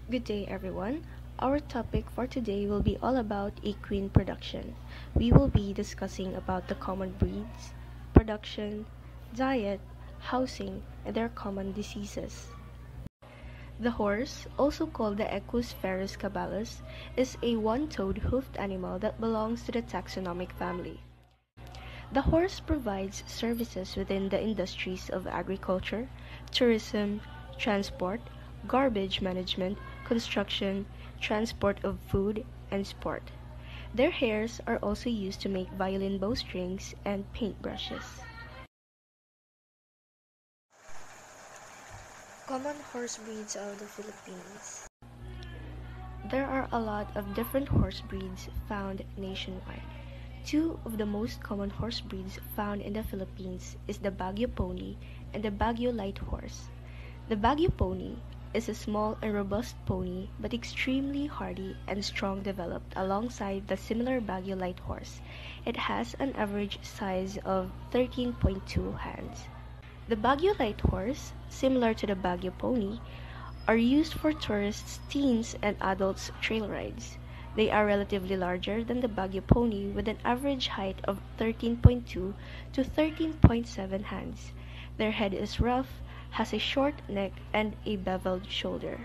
Good day, everyone. Our topic for today will be all about equine production. We will be discussing about the common breeds, production, diet, housing, and their common diseases. The horse, also called the Equus ferus caballus, is a one-toed hoofed animal that belongs to the taxonomic family. The horse provides services within the industries of agriculture, tourism, transport, garbage management, construction, transport of food, and sport. Their hairs are also used to make violin bowstrings and paintbrushes. Common horse breeds of the Philippines. There are a lot of different horse breeds found nationwide. Two of the most common horse breeds found in the Philippines is the Baguio pony and the Baguio light horse. The Baguio pony is a small and robust pony but extremely hardy and strong developed alongside the similar Baguio light horse. It has an average size of 13.2 hands. The Baguio light horse, similar to the Baguio pony, are used for tourists, teens, and adults trail rides. They are relatively larger than the Baguio pony with an average height of 13.2 to 13.7 hands. Their head is rough, has a short neck, and a beveled shoulder.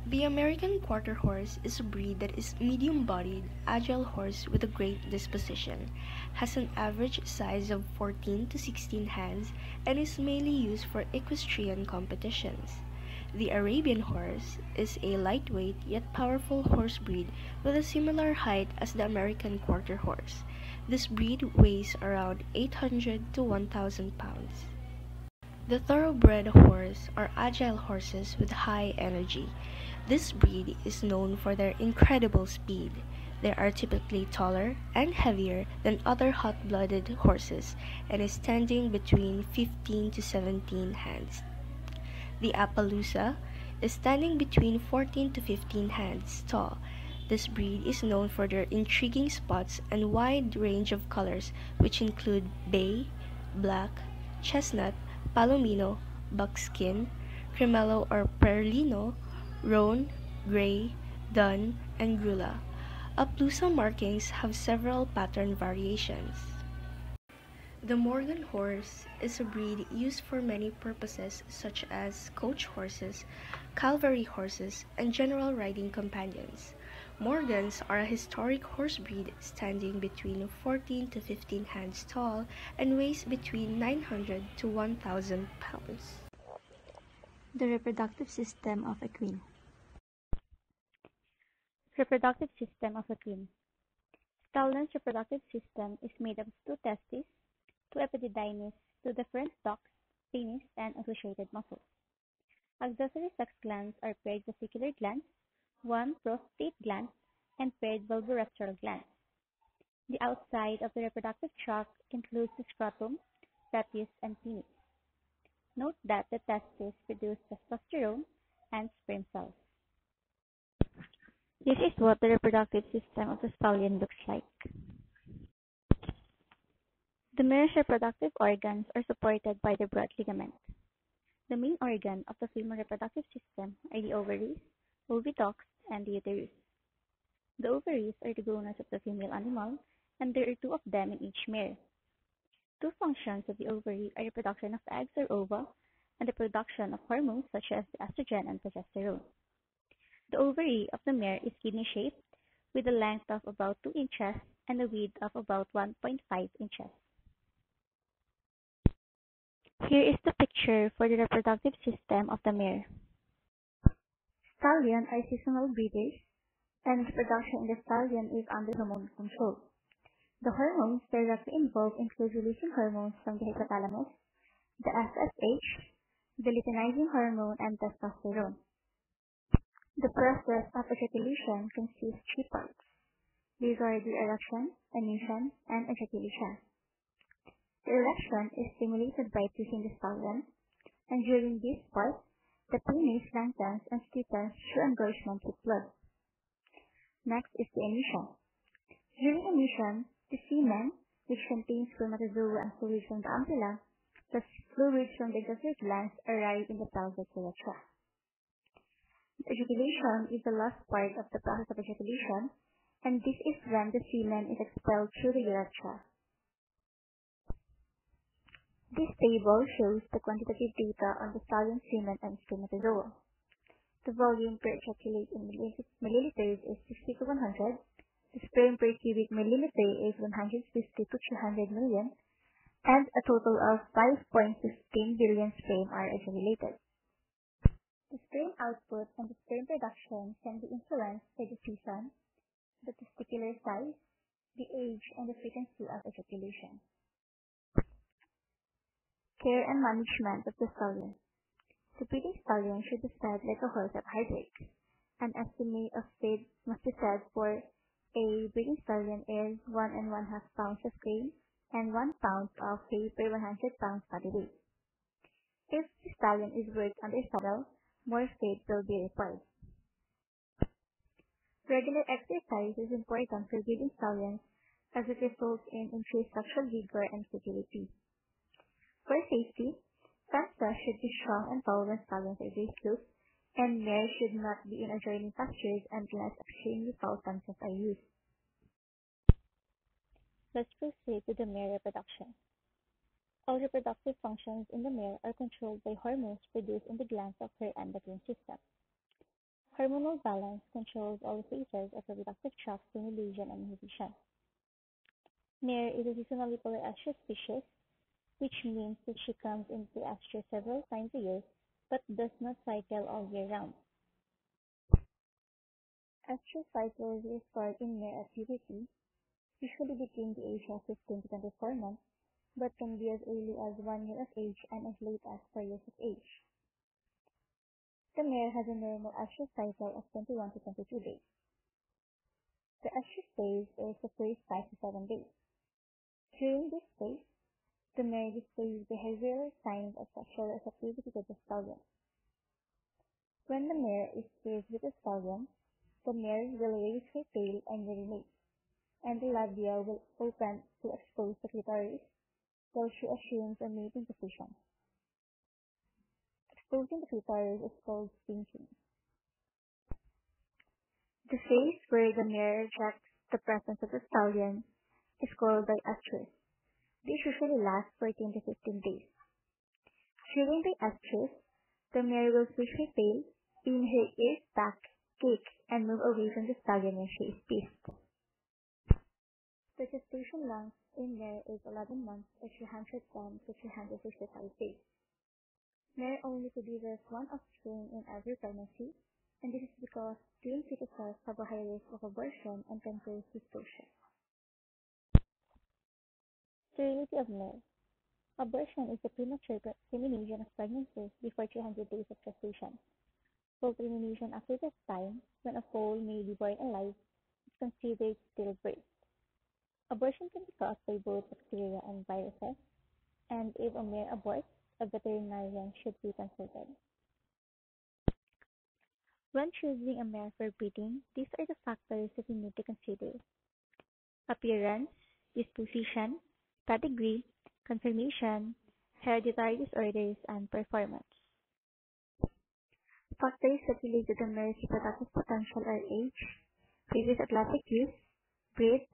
The American Quarter Horse is a breed that is medium-bodied, agile horse with a great disposition, has an average size of 14 to 16 hands, and is mainly used for equestrian competitions. The Arabian horse is a lightweight yet powerful horse breed with a similar height as the American Quarter Horse. This breed weighs around 800 to 1,000 pounds. The thoroughbred horse are agile horses with high energy. This breed is known for their incredible speed. They are typically taller and heavier than other hot-blooded horses and is standing between 15 to 17 hands. The Appaloosa is standing between 14 to 15 hands tall. This breed is known for their intriguing spots and wide range of colors which include bay, black, chestnut, palomino, buckskin, cremello or perlino, roan, gray, dun, and grula. Appaloosa markings have several pattern variations. The Morgan horse is a breed used for many purposes such as coach horses, cavalry horses, and general riding companions. Morgans are a historic horse breed standing between 14 to 15 hands tall and weighs between 900 to 1,000 pounds. The reproductive system of equine. Reproductive system of equine. Stallion's reproductive system is made of two testes, two epididymis, two deferent ducts, penis, and associated muscles. Accessory sex glands are paired vesicular glands, one prostate gland, and paired vulvorestral glands. The outside of the reproductive tract includes the scrotum, prepuce, and penis. Note that the testes produce testosterone and sperm cells. This is what the reproductive system of the stallion looks like. The mare's reproductive organs are supported by the broad ligament. The main organ of the female reproductive system are the ovaries, oviducts, and the uterus. The ovaries are the goners of the female animal, and there are two of them in each mare. Two functions of the ovary are the production of eggs or ova and the production of hormones such as estrogen and progesterone. The ovary of the mare is kidney-shaped with a length of about 2 inches and a width of about 1.5 inches. Here is the picture for the reproductive system of the mare. Stallion are seasonal breeders, and reproduction in the stallion is under hormone control. The hormones directly involved include releasing hormones from the hypothalamus, the FSH, the luteinizing hormone, and testosterone. The process of ejaculation consists three parts. These are the erection, emission, and ejaculation. The erection is stimulated by teasing the stallion, and during this part, the penis lengthens and stiffens through engorgement with blood. Next is the emission. During emission, the semen, which contains spermatozoa and fluid from the ampulla, The fluids from the gastric glands arrive in the pelvic urethra. The ejaculation is the last part of the process of ejaculation, and this is when the semen is expelled through the urethra. This table shows the quantitative data on the stallion semen and spermatozoa. The volume per ejaculate in milliliters is 60 to 100. The sperm per cubic millimeter is 150 to 300 million, and a total of 5.15 billion sperm are ejaculated. The sperm output and the sperm production can be influenced by the season, the testicular size, the age, and the frequency of ejaculation. Care and management of the stallion. The breeding stallion should be fed like a horse at hard weight. An estimate of feed must be fed for a breeding stallion is 1.5 pounds of grain and 1 pound of hay per 100 pounds body weight. If the stallion is worked under saddle, more feed will be required. Regular exercise is important for breeding stallions as it results in increased sexual vigor and fertility. For safety, fences should be strong and tall when stallions are raised loose, and mares should not be in adjoining pastures unless extremely tall fences are used. Let's proceed to the mare reproduction. All reproductive functions in the mare are controlled by hormones produced in the glands of her endocrine system. Hormonal balance controls all phases of reproductive tract stimulation and inhibition. Mare is a seasonally polar estrus species, which means that she comes into estrus several times a year, but does not cycle all year round. Estrus cycles start in mare at puberty, usually between the age of 15 to 24 months, but can be as early as 1 year of age and as late as 4 years of age. The mare has a normal estrus cycle of 21 to 22 days. The estrus phase is the first 5 to 7 days. During this phase, the mare displays behavioral signs of sexual receptivity to the stallion. When the mare is paired with the stallion, the mare will raise her tail and urinate, and the labia will open to expose the clitoris, while she assumes a mating position. Exposing the clitoris is called spinking. The phase where the mare rejects the presence of the stallion is called diestrus. This usually lasts 14 to 15 days. During the estrus, the mare will switch her tail, pin her ears back, kick, and move away from the stallion when she is pissed. The gestation length in mare is 11 months or 310 to 365 days. Mare only produces one offspring in every pregnancy, and this is because twin fetuses have a high risk of abortion and can cause dystocia. Sterility of mare. Abortion is the premature termination of pregnancy before 300 days of gestation. Full termination after this time, when a foal may be born alive, is considered stillbirth. Abortion can be caused by both bacteria and viruses, and if a mare aborts, a veterinarian should be consulted. When choosing a mare for breeding, these are the factors that you need to consider: appearance, disposition, pedigree, conformation, hereditary disorders, and performance. Factors that relate to the mare's reproductive potential are age, previous athletic use, breed,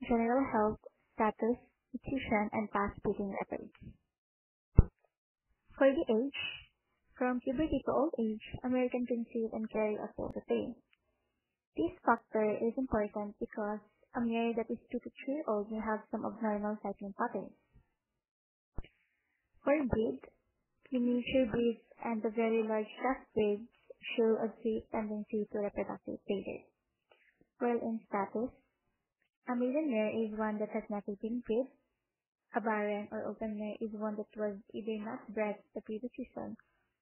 general health, status, nutrition, and past breeding records. For the age, from puberty to old age, a mare can conceive and carry a foal to term. This factor is important because a mare that is 2 to 3 years old may have some abnormal cycling patterns. For breed, miniature breeds and the very large calf breeds show a great tendency to reproductive failure. While in status, a maiden mare is one that has never been bred. A barren or open mare is one that was either not bred the previous season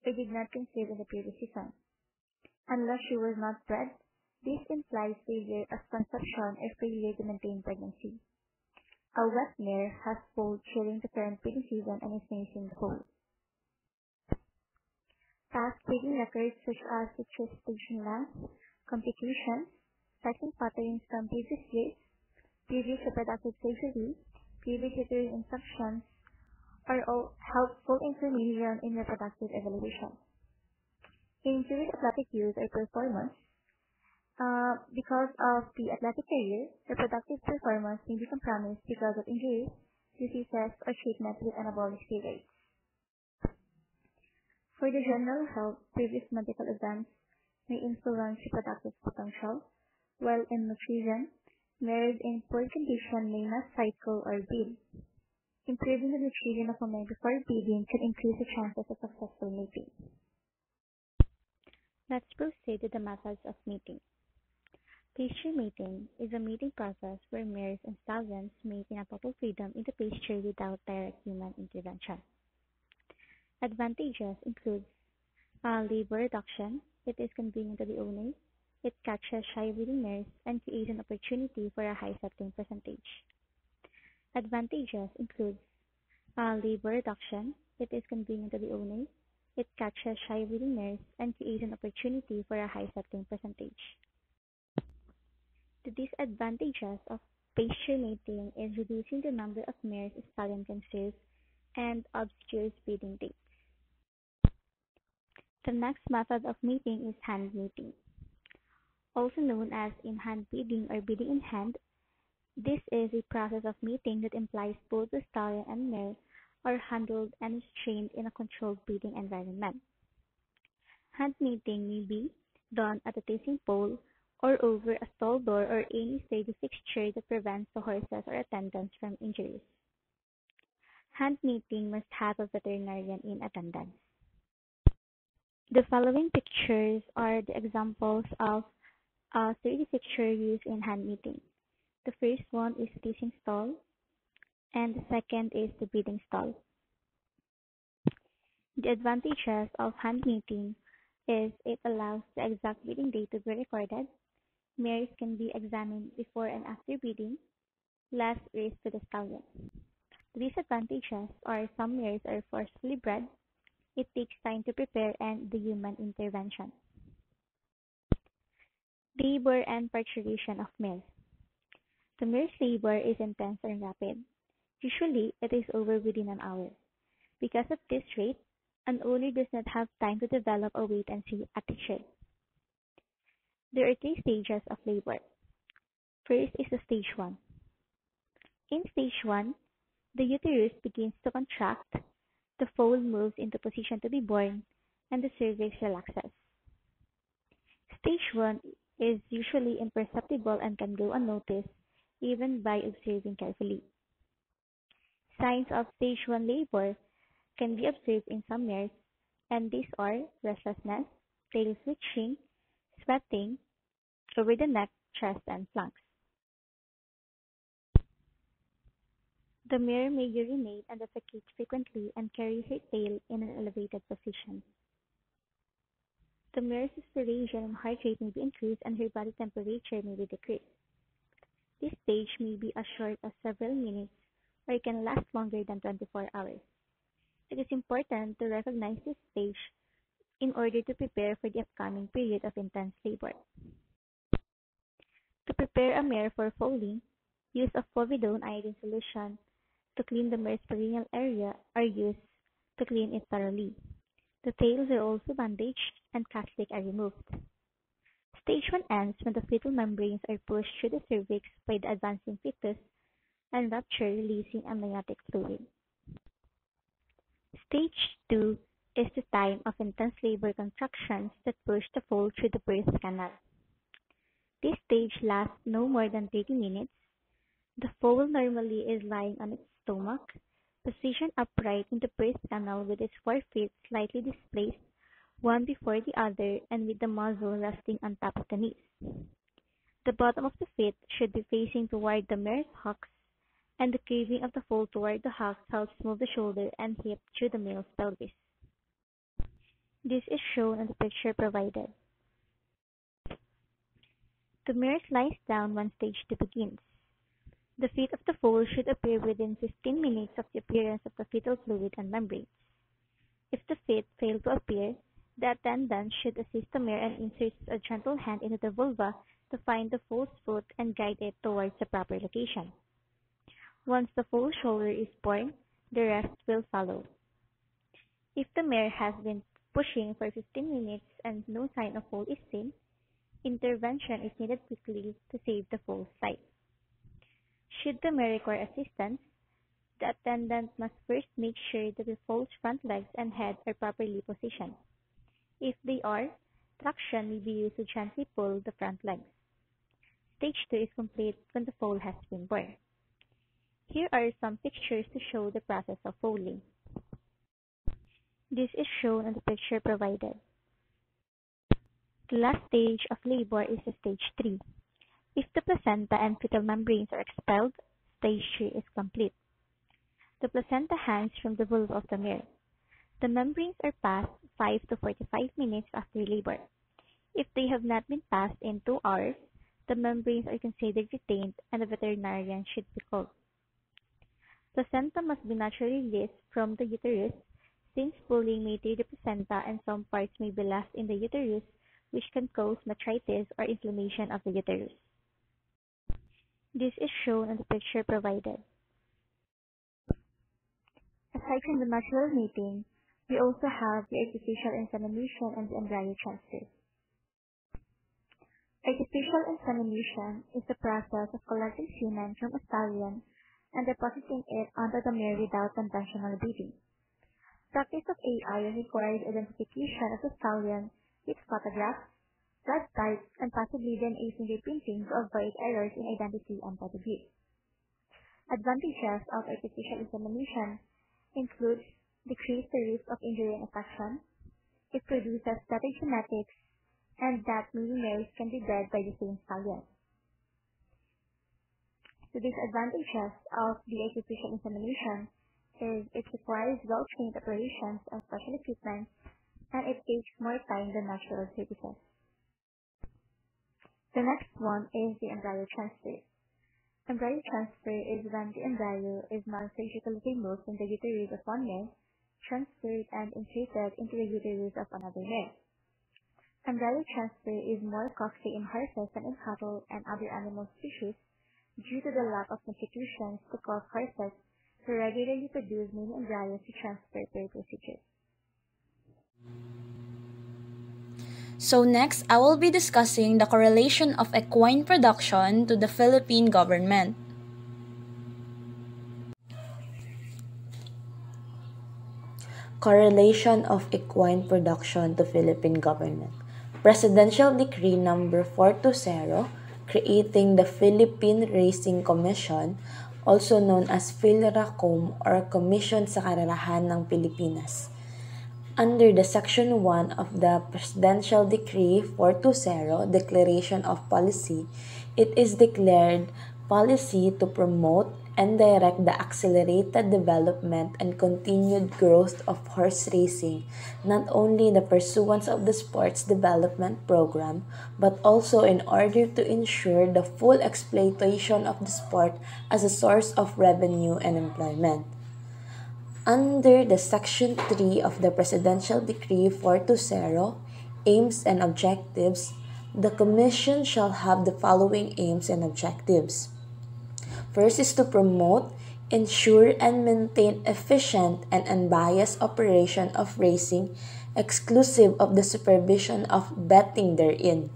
or did not conceive in the previous season. Unless she was not bred, this implies failure of conception or failure to maintain pregnancy. A wet mare has foaled during the current breeding season and is nursing the foal. Past breeding records such as the gestation length, complications, cycling patterns from previous years, previous reproductive surgery, previous uterine infections, are all helpful intermediate in reproductive evaluation. In period athletic use or performance, because of the athletic career, reproductive performance may be compromised because of injuries, diseases, or treatment with anabolic steroids. For the general health, previous medical events may influence reproductive potential, while in nutrition, mares in poor condition may not cycle or breed. Improving the nutrition of a mare before breeding can increase the chances of successful mating. Let's proceed to the methods of mating. Pasture mating is a mating process where mares and stallions mate in a total freedom in the pasture without direct human intervention. Advantages include labor reduction. It is convenient to the owner. It catches shy breeding mares and creates an opportunity for a high settling percentage. Advantages include labor reduction. It is convenient to the owner. It catches shy breeding mares and creates an opportunity for a high settling percentage. The disadvantages of pasture mating is reducing the number of mares a stallion can serve and obscures breeding dates. The next method of mating is hand mating. Also known as in-hand breeding or breeding in hand, this is a process of mating that implies both the stallion and mare are handled and restrained in a controlled breeding environment. Hand mating may be done at a tasing pole or over a stall door or any steady fixture that prevents the horses or attendants from injuries. Hand mating must have a veterinarian in attendance. The following pictures are the examples of a sturdy fixture used in hand mating. The first one is the tasing stall, and the second is the breeding stall. The advantages of hand mating is it allows the exact breeding date to be recorded, mares can be examined before and after breeding, less risk to the stallion. The disadvantages are some mares are forcefully bred, it takes time to prepare, and the human intervention. Labor and parturition of mares. The mare's labor is intense and rapid. Usually, it is over within an hour. Because of this rate, an owner does not have time to develop a wait-and-see attitude. There are three stages of labor. First is the stage 1. In stage 1, the uterus begins to contract, the foal moves into position to be born, and the cervix relaxes. Stage 1 is usually imperceptible and can go unnoticed even by observing carefully. Signs of stage 1 labor can be observed in some mares, and these are restlessness, tail switching, sweating over the neck, chest, and flanks. The mare may urinate and defecate frequently and carry her tail in an elevated position. The mare's respiration and heart rate may be increased and her body temperature may be decreased. This stage may be as short as several minutes or it can last longer than 24 hours. It is important to recognize this stage in order to prepare for the upcoming period of intense labor. To prepare a mare for foaling, use of povidone iodine solution to clean the mare's perineal area are used to clean it thoroughly. The tails are also bandaged and castic are removed. Stage 1 ends when the fetal membranes are pushed through the cervix by the advancing fetus and rupture, releasing amniotic fluid. Stage 2 is the time of intense labor contractions that push the foal through the birth canal. This stage lasts no more than 30 minutes. The foal normally is lying on its stomach, positioned upright in the birth canal with its forefeet slightly displaced, one before the other, and with the muzzle resting on top of the knees. The bottom of the feet should be facing toward the mare's hocks, and the curving of the foal toward the hocks helps move the shoulder and hip through the male's pelvis. This is shown in the picture provided. The mare lies down when stage 2 begins. The feet of the foal should appear within 15 minutes of the appearance of the fetal fluid and membranes. If the feet fail to appear, the attendant should assist the mare and insert a gentle hand into the vulva to find the foal's foot and guide it towards the proper location. Once the foal's shoulder is born, The rest will follow. If the mare has been pushing for 15 minutes and no sign of foal is seen, intervention is needed quickly to save the foal's life. Should the mare require assistance, the attendant must first make sure that the foal's front legs and head are properly positioned. If they are, traction may be used to gently pull the front legs. Stage 2 is complete when the foal has been born. Here are some pictures to show the process of foaling. This is shown on the picture provided. The last stage of labor is stage 3. If the placenta and fetal membranes are expelled, stage 3 is complete. The placenta hangs from the vulva of the mare. The membranes are passed 5 to 45 minutes after labor. If they have not been passed in 2 hours, the membranes are considered retained and the veterinarian should be called. Placenta must be naturally released from the uterus, since pulling may tear the placenta and some parts may be left in the uterus, which can cause metritis or inflammation of the uterus. This is shown on the picture provided. Aside from the natural mating, we also have the artificial insemination and the embryo transfer. Artificial insemination is the process of collecting semen from a stallion and depositing it onto the mare without conventional breeding. Practice of AI requires identification of the stallion with photographs, blood type, and possibly DNA fingerprinting to avoid errors in identity and pedigree. Advantages of artificial insemination include decreased the risk of injury and infection, it produces better genetics, and that many mares can be bred by the same stallion. The disadvantages of the artificial insemination is it requires well-trained operations and special equipment, and it takes more time than natural services. The next one is the embryo transfer. Embryo transfer is when the embryo is non-surgically removed from the uterus of one mare, transferred and inserted into the uterus of another mare. Embryo transfer is more costly in horses than in cattle and other animal species due to the lack of institutions to cause horses to regularly produce many embryos to transfer per procedure. So next, I will be discussing the correlation of equine production to the Philippine government. Correlation of equine production to Philippine government. Presidential Decree number 420, creating the Philippine Racing Commission, also known as PhilRacom or Commission sa Karerahan ng Pilipinas. Under the Section 1 of the Presidential Decree 420, Declaration of Policy, it is declared policy to promote and direct the accelerated development and continued growth of horse racing, not only the pursuance of the sports development program, but also in order to ensure the full exploitation of the sport as a source of revenue and employment. Under the Section 3 of the Presidential Decree 420, Aims and Objectives, the Commission shall have the following aims and objectives. First is to promote, ensure, and maintain efficient and unbiased operation of racing, exclusive of the supervision of betting therein.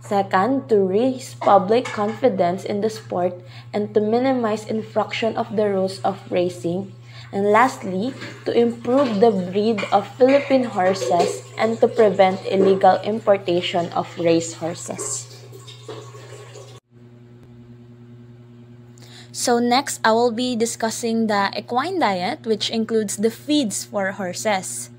Second, to raise public confidence in the sport and to minimize infraction of the rules of racing. And lastly, to improve the breed of Philippine horses and to prevent illegal importation of race horses. So next, I will be discussing the equine diet, which includes the feeds for horses.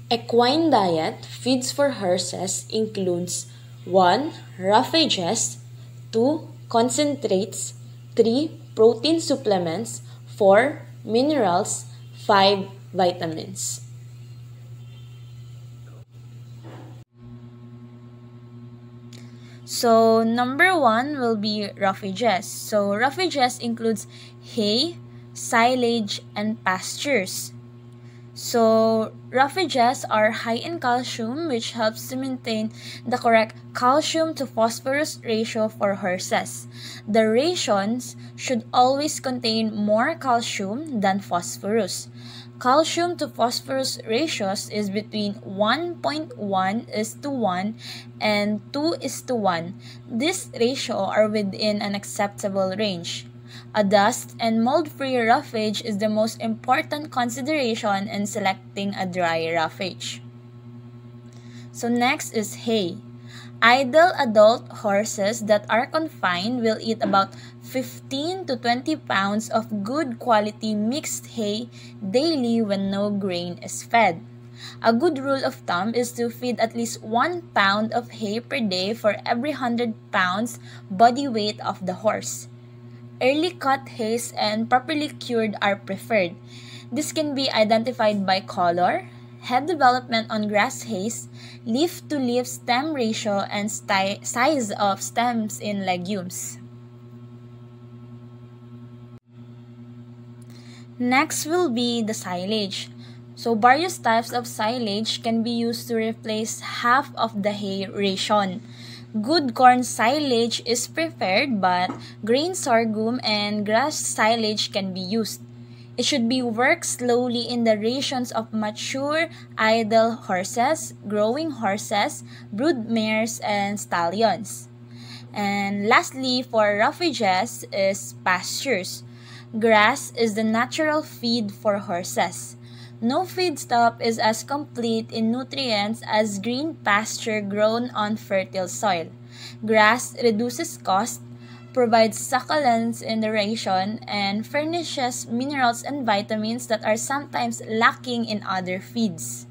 Equine diet feeds for horses includes 1. Roughages, 2. Concentrates, 3. Protein supplements, 4. Minerals, 5. Vitamins. So number 1 will be roughages. So roughages includes hay, silage, and pastures. So, roughages are high in calcium, which helps to maintain the correct calcium to phosphorus ratio for horses. The rations should always contain more calcium than phosphorus. Calcium to phosphorus ratios is between 1.1:1 and 2:1. This ratio are within an acceptable range. A dust and mold-free roughage is the most important consideration in selecting a dry roughage. So next is hay. Idle adult horses that are confined will eat about 15 to 20 pounds of good quality mixed hay daily when no grain is fed. A good rule of thumb is to feed at least 1 pound of hay per day for every 100 pounds body weight of the horse. Early cut hays and properly cured are preferred. This can be identified by color, head development on grass hays, leaf-to-leaf stem ratio, and size of stems in legumes. Next will be the silage. So various types of silage can be used to replace half of the hay ration. Good corn silage is preferred, but grain sorghum and grass silage can be used. It should be worked slowly in the rations of mature idle horses, growing horses, brood mares, and stallions. And lastly, for roughages is pastures. Grass is the natural feed for horses. No feedstuff is as complete in nutrients as green pasture grown on fertile soil. Grass reduces cost, provides succulence in the ration, and furnishes minerals and vitamins that are sometimes lacking in other feeds.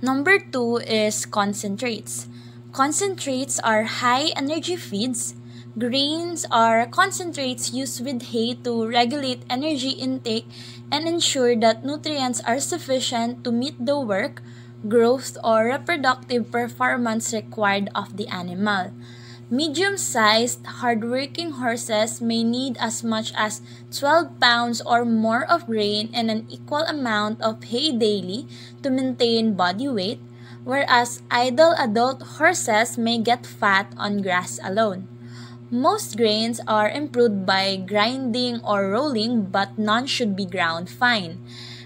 Number 2 is concentrates. Concentrates are high energy feeds. Grains are concentrates used with hay to regulate energy intake and ensure that nutrients are sufficient to meet the work, growth, or reproductive performance required of the animal. Medium-sized, hardworking horses may need as much as 12 pounds or more of grain and an equal amount of hay daily to maintain body weight, whereas idle adult horses may get fat on grass alone. Most grains are improved by grinding or rolling, but none should be ground fine.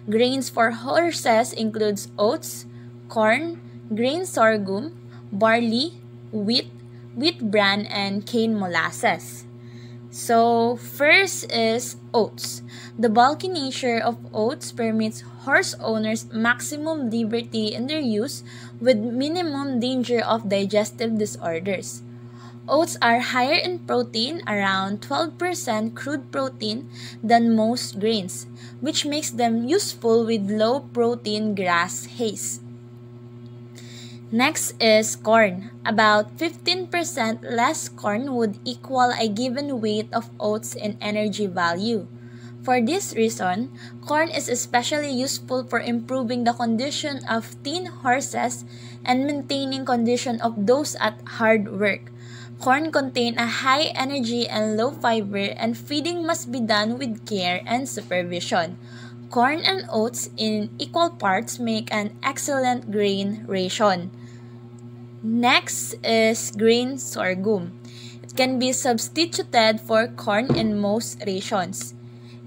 Grains for horses includes oats, corn, grain sorghum, barley, wheat, wheat bran, and cane molasses. So, first is oats. The bulky nature of oats permits horse owners maximum liberty in their use with minimum danger of digestive disorders. Oats are higher in protein, around 12% crude protein, than most grains, which makes them useful with low-protein grass hays. Next is corn. About 15% less corn would equal a given weight of oats in energy value. For this reason, corn is especially useful for improving the condition of thin horses and maintaining condition of those at hard work. Corn contain a high energy and low fiber, and feeding must be done with care and supervision. Corn and oats in equal parts make an excellent grain ration. Next is grain sorghum. It can be substituted for corn in most rations.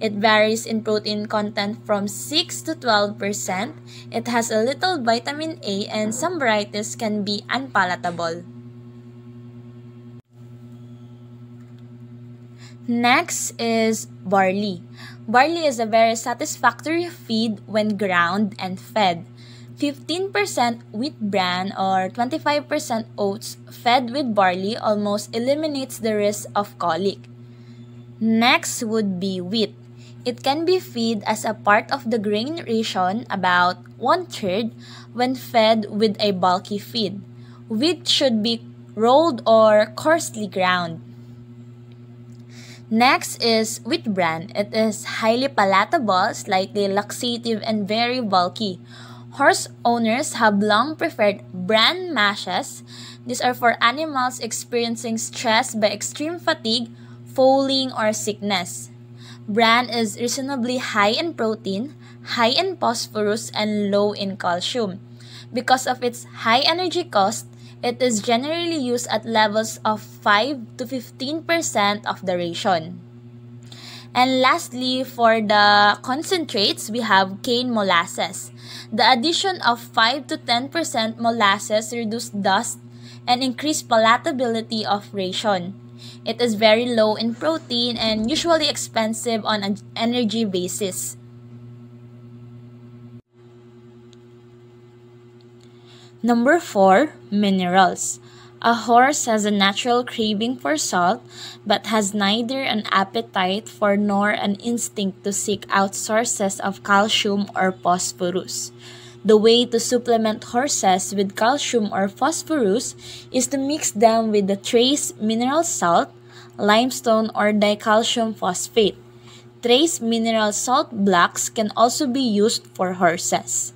It varies in protein content from 6 to 12%. It has a little vitamin A, and some varieties can be unpalatable. Next is barley. Barley is a very satisfactory feed when ground and fed. 15% wheat bran or 25% oats fed with barley almost eliminates the risk of colic. Next would be wheat. It can be fed as a part of the grain ration, about 1/3, when fed with a bulky feed. Wheat should be rolled or coarsely ground. Next is wheat bran. It is highly palatable, slightly laxative, and very bulky. Horse owners have long preferred bran mashes. These are for animals experiencing stress by extreme fatigue, fouling or sickness. Bran is reasonably high in protein, high in phosphorus, and low in calcium. Because of its high energy cost, it is generally used at levels of 5 to 15% of the ration. And lastly, for the concentrates, we have cane molasses. The addition of 5 to 10% molasses reduces dust and increase palatability of ration. It is very low in protein and usually expensive on an energy basis. Number 4, minerals. A horse has a natural craving for salt, but has neither an appetite for nor an instinct to seek out sources of calcium or phosphorus. The way to supplement horses with calcium or phosphorus is to mix them with the trace mineral salt, limestone, or dicalcium phosphate. Trace mineral salt blocks can also be used for horses.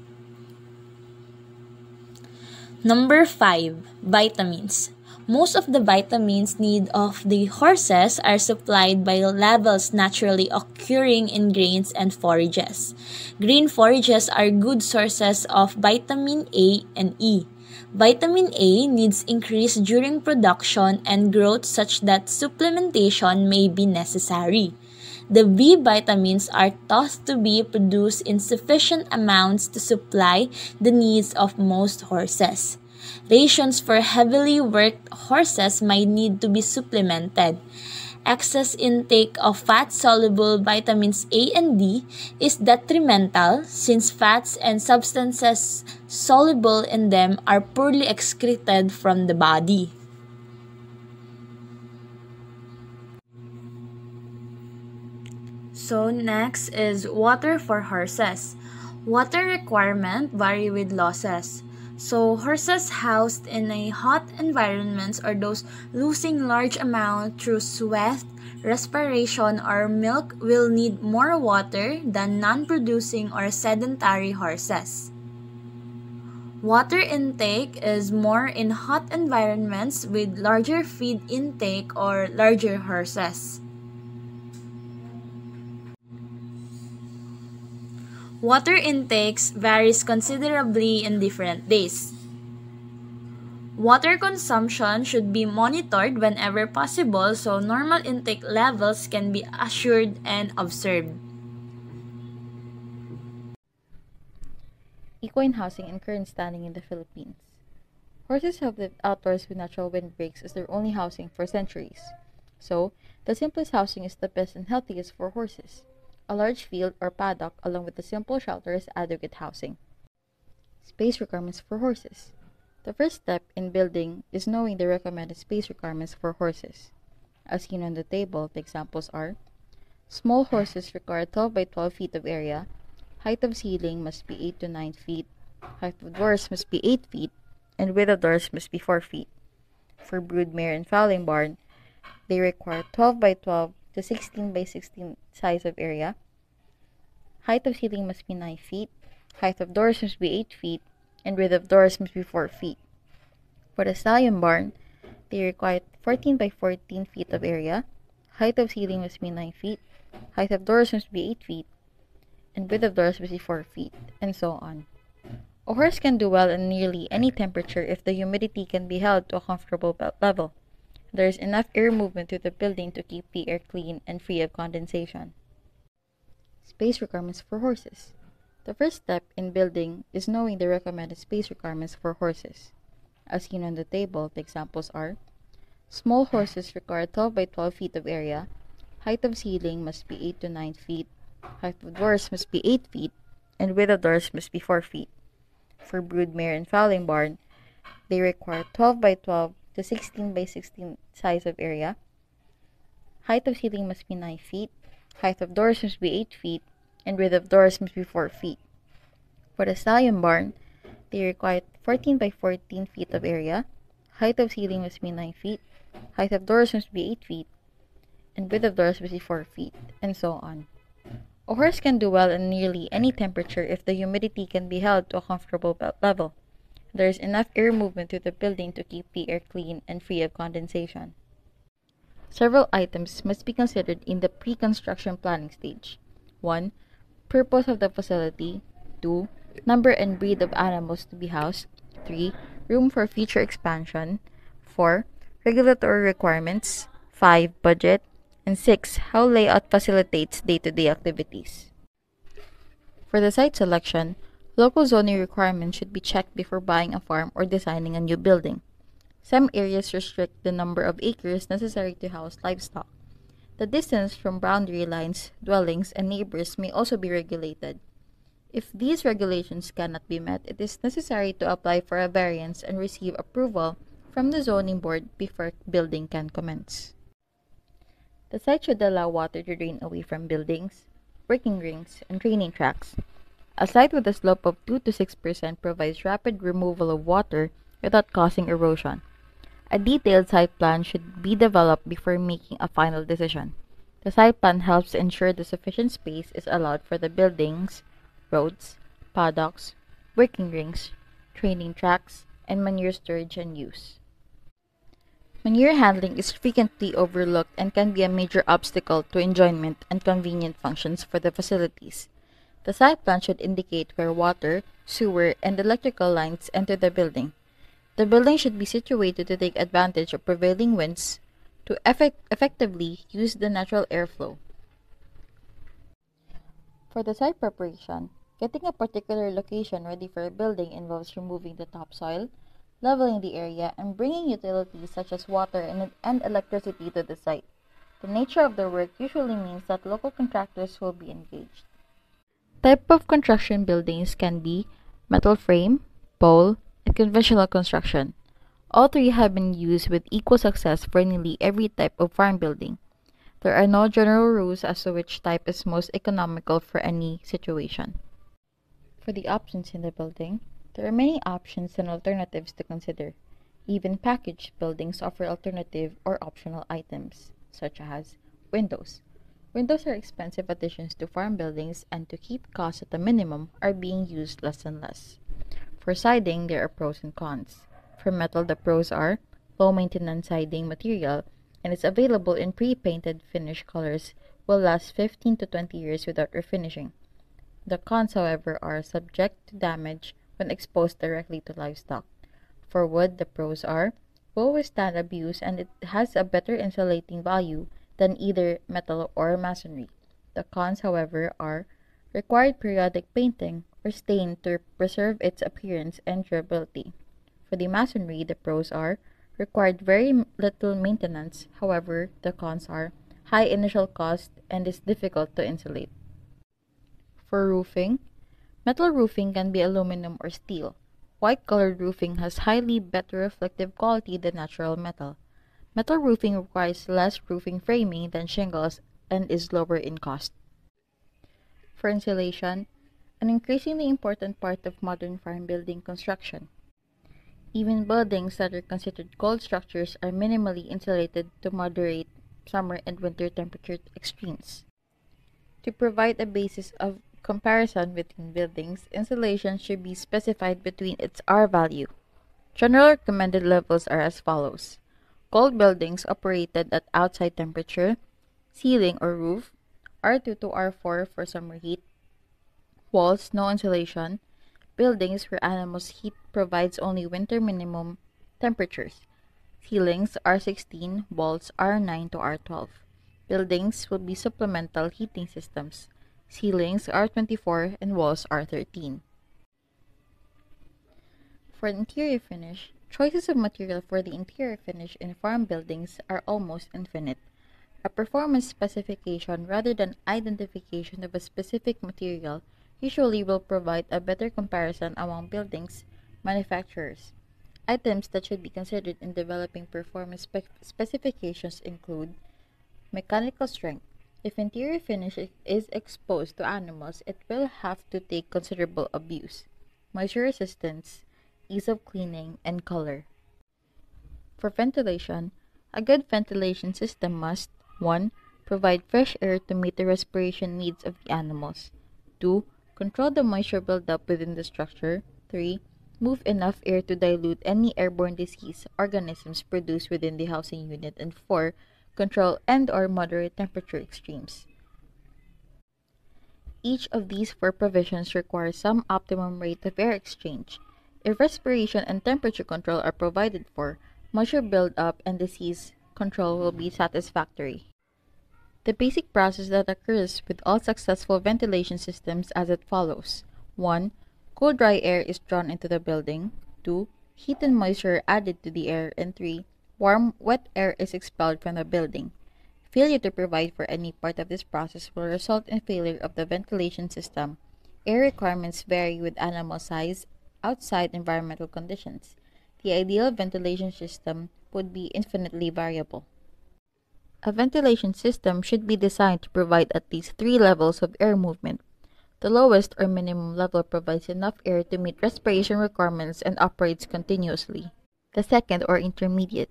Number 5, vitamins. Most of the vitamins need of the horses are supplied by levels naturally occurring in grains and forages. Grain forages are good sources of vitamin A and E. Vitamin A needs increase during production and growth such that supplementation may be necessary. The B vitamins are thought to be produced in sufficient amounts to supply the needs of most horses. Rations for heavily worked horses might need to be supplemented. Excess intake of fat-soluble vitamins A and D is detrimental since fats and substances soluble in them are poorly excreted from the body. So next is water for horses. Water requirement vary with losses. So horses housed in a hot environments or those losing large amount through sweat, respiration, or milk will need more water than non-producing or sedentary horses. Water intake is more in hot environments with larger feed intake or larger horses. Water intakes varies considerably in different days. Water consumption should be monitored whenever possible so normal intake levels can be assured and observed. Equine housing and current standing in the Philippines. Horses have lived outdoors with natural windbreaks as their only housing for centuries. So, the simplest housing is the best and healthiest for horses. A large field or paddock along with a simple shelter is adequate housing. Space requirements for horses. The first step in building is knowing the recommended space requirements for horses. As seen on the table, the examples are: small horses require 12 by 12 feet of area, height of ceiling must be 8 to 9 feet, height of doors must be 8 feet, and width of doors must be 4 feet. For broodmare and fowling barn, they require 12 by 12 to 16 by 16 size of area. Height of ceiling must be 9 feet, height of doors must be 8 feet, and width of doors must be 4 feet. For the stallion barn, they require 14 by 14 feet of area, height of ceiling must be 9 feet, height of doors must be 8 feet, and width of doors must be 4 feet, and so on. A horse can do well in nearly any temperature if the humidity can be held to a comfortable level. There is enough air movement through the building to keep the air clean and free of condensation. Space requirements for horses. The first step in building is knowing the recommended space requirements for horses. As seen on the table, the examples are: small horses require 12 by 12 feet of area, height of ceiling must be 8 to 9 feet, height of doors must be 8 feet, and width of doors must be 4 feet. For broodmare and fowling barn, they require 12 by 12 to 16 by 16 size of area. Height of ceiling must be 9 feet, height of doors must be 8 feet, and width of doors must be 4 feet. For the stallion barn, they require 14 by 14 feet of area, height of ceiling must be 9 feet, height of doors must be 8 feet, and width of doors must be 4 feet, and so on. A horse can do well in nearly any temperature if the humidity can be held to a comfortable level. There is enough air movement through the building to keep the air clean and free of condensation. several items must be considered in the pre-construction planning stage. 1. Purpose of the facility. 2. Number and breed of animals to be housed. 3. Room for future expansion. 4. Regulatory requirements. 5. Budget. And 6. How layout facilitates day-to-day activities. For the site selection, local zoning requirements should be checked before buying a farm or designing a new building. Some areas restrict the number of acres necessary to house livestock. The distance from boundary lines, dwellings, and neighbors may also be regulated. If these regulations cannot be met, it is necessary to apply for a variance and receive approval from the zoning board before building can commence. The site should allow water to drain away from buildings, working rings, and training tracks. A site with a slope of 2 to 6% provides rapid removal of water without causing erosion. A detailed site plan should be developed before making a final decision. The site plan helps ensure the sufficient space is allowed for the buildings, roads, paddocks, working rings, training tracks, and manure storage and use. Manure handling is frequently overlooked and can be a major obstacle to enjoyment and convenient functions for the facilities. The site plan should indicate where water, sewer, and electrical lines enter the building. The building should be situated to take advantage of prevailing winds to effectively use the natural airflow. For the site preparation, getting a particular location ready for a building involves removing the topsoil, leveling the area, and bringing utilities such as water and electricity to the site. The nature of the work usually means that local contractors will be engaged. Type of construction buildings can be metal frame, pole, and conventional construction. All three have been used with equal success for nearly every type of farm building. There are no general rules as to which type is most economical for any situation. For the options in the building, there are many options and alternatives to consider. Even packaged buildings offer alternative or optional items, such as windows. Windows are expensive additions to farm buildings, and to keep costs at a minimum are being used less and less. For siding, there are pros and cons. For metal, the pros are low-maintenance siding material, and it's available in pre-painted finish colors, will last 15 to 20 years without refinishing. The cons, however, are subject to damage when exposed directly to livestock. For wood, the pros are will withstand abuse, and it has a better insulating value than either metal or masonry. The cons, however, are required periodic painting or stain to preserve its appearance and durability. For the masonry, the pros are required very little maintenance. However, the cons are high initial cost and is difficult to insulate. For roofing, metal roofing can be aluminum or steel. White-colored roofing has highly better reflective quality than natural metal. Metal roofing requires less roofing framing than shingles and is lower in cost. For insulation, an increasingly important part of modern farm building construction. Even buildings that are considered cold structures are minimally insulated to moderate summer and winter temperature extremes. To provide a basis of comparison between buildings, insulation should be specified between its R value. General recommended levels are as follows. Cold buildings operated at outside temperature, ceiling or roof, R2 to R4 for summer heat, walls no insulation, buildings where animals' heat provides only winter minimum temperatures, ceilings R16, walls R9 to R12. Buildings will be supplemental heating systems, ceilings R24 and walls R13. For interior finish, choices of material for the interior finish in farm buildings are almost infinite. A performance specification rather than identification of a specific material usually will provide a better comparison among buildings manufacturers. Items that should be considered in developing performance specifications include mechanical strength. If interior finish is exposed to animals, it will have to take considerable abuse. Moisture resistance, ease of cleaning, and color. For ventilation, a good ventilation system must 1. Provide fresh air to meet the respiration needs of the animals. 2. Control the moisture buildup within the structure. 3. Move enough air to dilute any airborne disease organisms produced within the housing unit. And 4. control and/or moderate temperature extremes. Each of these four provisions requires some optimum rate of air exchange. If respiration and temperature control are provided for, moisture buildup and disease control will be satisfactory. The basic process that occurs with all successful ventilation systems as it follows. 1. Cool dry air is drawn into the building. 2. Heat and moisture added to the air. And 3. Warm, wet air is expelled from the building. Failure to provide for any part of this process will result in failure of the ventilation system. Air requirements vary with animal size, outside environmental conditions. The ideal ventilation system would be infinitely variable. A ventilation system should be designed to provide at least 3 levels of air movement. The lowest or minimum level provides enough air to meet respiration requirements and operates continuously. The second, or intermediate,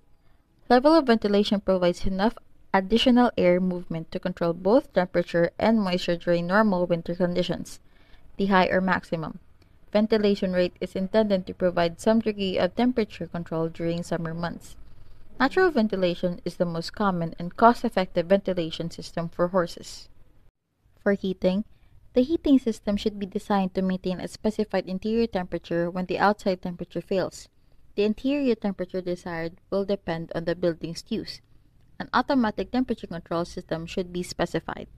level of ventilation provides enough additional air movement to control both temperature and moisture during normal winter conditions. The high or maximum ventilation rate is intended to provide some degree of temperature control during summer months. Natural ventilation is the most common and cost-effective ventilation system for horses. For heating, the heating system should be designed to maintain a specified interior temperature when the outside temperature fails. The interior temperature desired will depend on the building's use. An automatic temperature control system should be specified.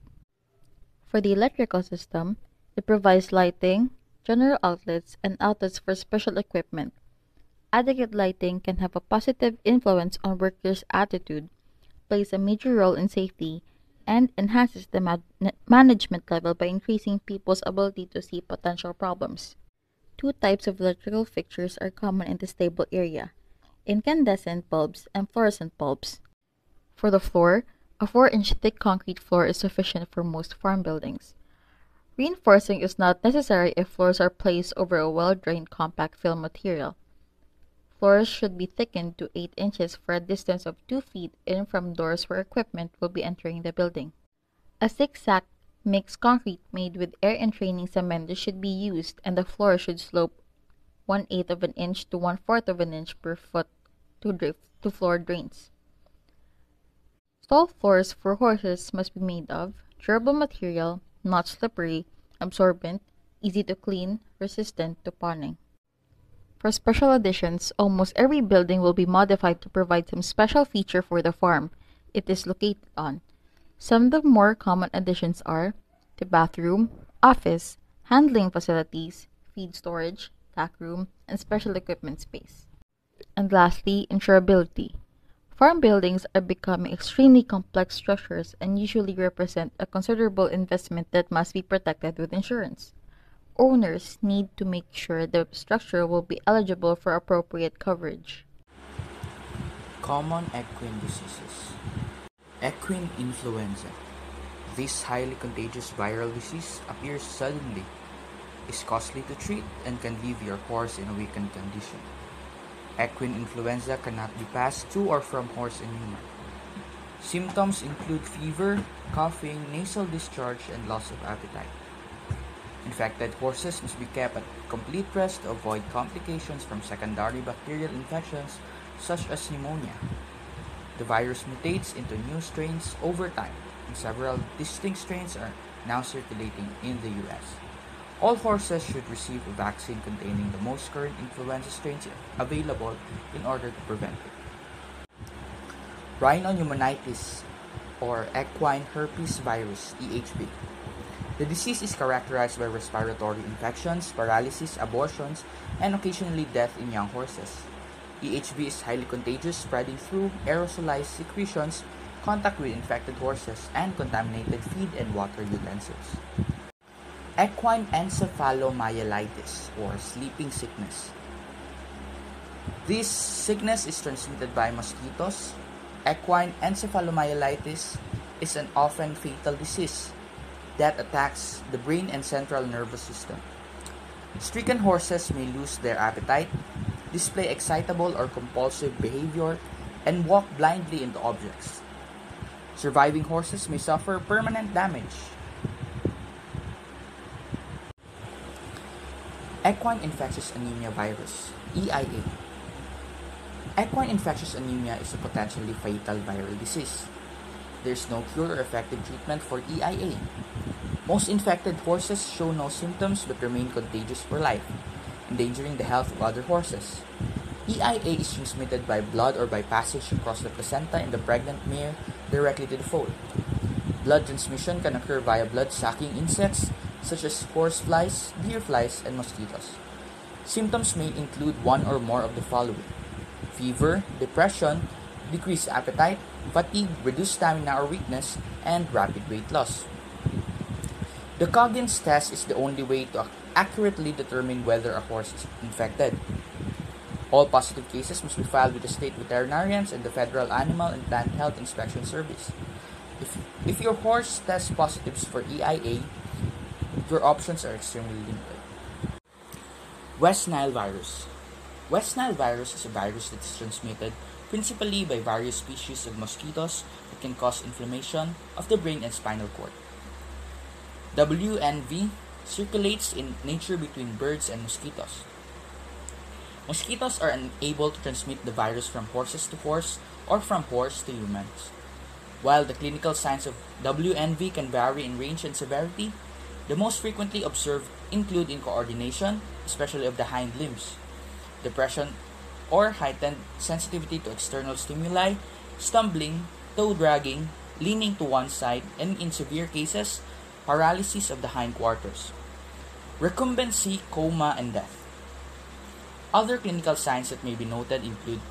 For the electrical system, it provides lighting, general outlets, and outlets for special equipment. Adequate lighting can have a positive influence on workers' attitude, plays a major role in safety, and enhances the management level by increasing people's ability to see potential problems. 2 types of electrical fixtures are common in the stable area: incandescent bulbs and fluorescent bulbs. For the floor, a 4-inch thick concrete floor is sufficient for most farm buildings. Reinforcing is not necessary if floors are placed over a well-drained compact fill material. Floors should be thickened to 8 inches for a distance of 2 feet in from doors where equipment will be entering the building. A zigzag mixed concrete made with air entraining cement should be used, and the floor should slope 1/8 of an inch to 1/4 of an inch per foot to floor drains. Stall floors for horses must be made of durable material, not slippery, absorbent, easy to clean, resistant to pawning. For special additions, almost every building will be modified to provide some special feature for the farm it is located on. Some of the more common additions are the bathroom, office, handling facilities, feed storage, tack room, and special equipment space. And lastly, insurability. Farm buildings are becoming extremely complex structures and usually represent a considerable investment that must be protected with insurance. Owners need to make sure the structure will be eligible for appropriate coverage. Common equine diseases. Equine influenza. This highly contagious viral disease appears suddenly, is costly to treat, and can leave your horse in a weakened condition. Equine influenza cannot be passed to or from horse and human. Symptoms include fever, coughing, nasal discharge, and loss of appetite. Infected horses must be kept at complete rest to avoid complications from secondary bacterial infections such as pneumonia. The virus mutates into new strains over time, and several distinct strains are now circulating in the US. All horses should receive a vaccine containing the most current influenza strains available in order to prevent it. Rhinopneumonitis, or equine herpes virus, EHV. The disease is characterized by respiratory infections, paralysis, abortions, and occasionally death in young horses. EHV is highly contagious, spreading through aerosolized secretions, contact with infected horses, and contaminated feed and water utensils. Equine encephalomyelitis, or sleeping sickness. This sickness is transmitted by mosquitoes. Equine encephalomyelitis is an often fatal disease that attacks the brain and central nervous system. Stricken horses may lose their appetite, display excitable or compulsive behavior, and walk blindly into objects. Surviving horses may suffer permanent damage. Equine infectious anemia virus, EIA. Equine infectious anemia is a potentially fatal viral disease. there's no cure or effective treatment for EIA. Most infected horses show no symptoms but remain contagious for life, endangering the health of other horses. EIA is transmitted by blood or by passage across the placenta in the pregnant mare directly to the foal. Blood transmission can occur via blood-sucking insects such as horseflies, deer flies, and mosquitoes. Symptoms may include one or more of the following: fever, depression, decreased appetite, fatigue, reduced stamina or weakness, and rapid weight loss. The Coggins test is the only way to accurately determine whether a horse is infected. All positive cases must be filed with the state veterinarians and the Federal Animal and Plant Health Inspection Service. If your horse tests positive for EIA, your options are extremely limited. West Nile virus. West Nile virus is a virus that is transmitted principally by various species of mosquitoes that can cause inflammation of the brain and spinal cord. WNV circulates in nature between birds and mosquitoes. Mosquitoes are unable to transmit the virus from horses to horse or from horse to humans. While the clinical signs of WNV can vary in range and severity, the most frequently observed include incoordination, especially of the hind limbs, depression or heightened sensitivity to external stimuli, stumbling, toe dragging, leaning to one side, and in severe cases, paralysis of the hindquarters, recumbency, coma, and death. Other clinical signs that may be noted include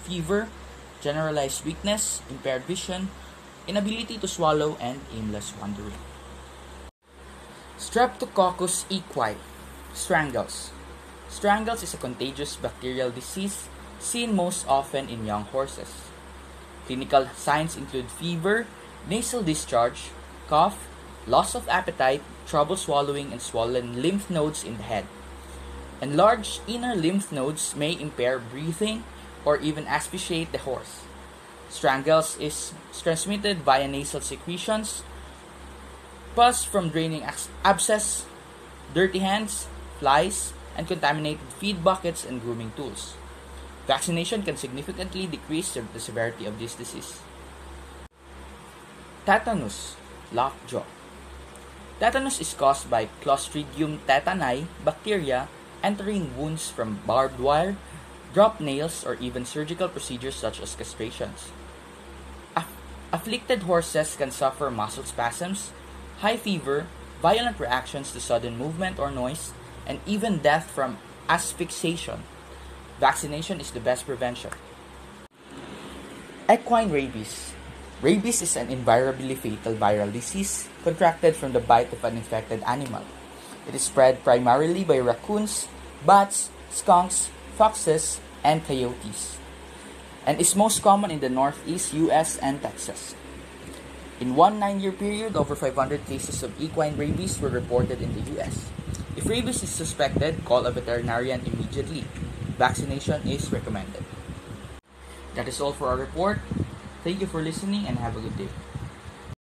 fever, generalized weakness, impaired vision, inability to swallow, and aimless wandering. Streptococcus equi, strangles. Strangles is a contagious bacterial disease seen most often in young horses. Clinical signs include fever, nasal discharge, cough, loss of appetite, trouble swallowing, and swollen lymph nodes in the head. Enlarged inner lymph nodes may impair breathing or even asphyxiate the horse. Strangles is transmitted via nasal secretions, pus from draining abscess, dirty hands, flies, and contaminated feed buckets and grooming tools. Vaccination can significantly decrease the severity of this disease. Tetanus, lockjaw. Tetanus is caused by Clostridium tetani bacteria entering wounds from barbed wire, dropped nails, or even surgical procedures such as castrations. Afflicted horses can suffer muscle spasms, high fever, violent reactions to sudden movement or noise, and even death from asphyxiation. Vaccination is the best prevention. Equine rabies. Rabies is an invariably fatal viral disease contracted from the bite of an infected animal. It is spread primarily by raccoons, bats, skunks, foxes, and coyotes, and is most common in the northeast US and Texas. In one 9-year period, over 500 cases of equine rabies were reported in the US. If rabies is suspected, call a veterinarian immediately. Vaccination is recommended. That is all for our report. Thank you for listening and have a good day.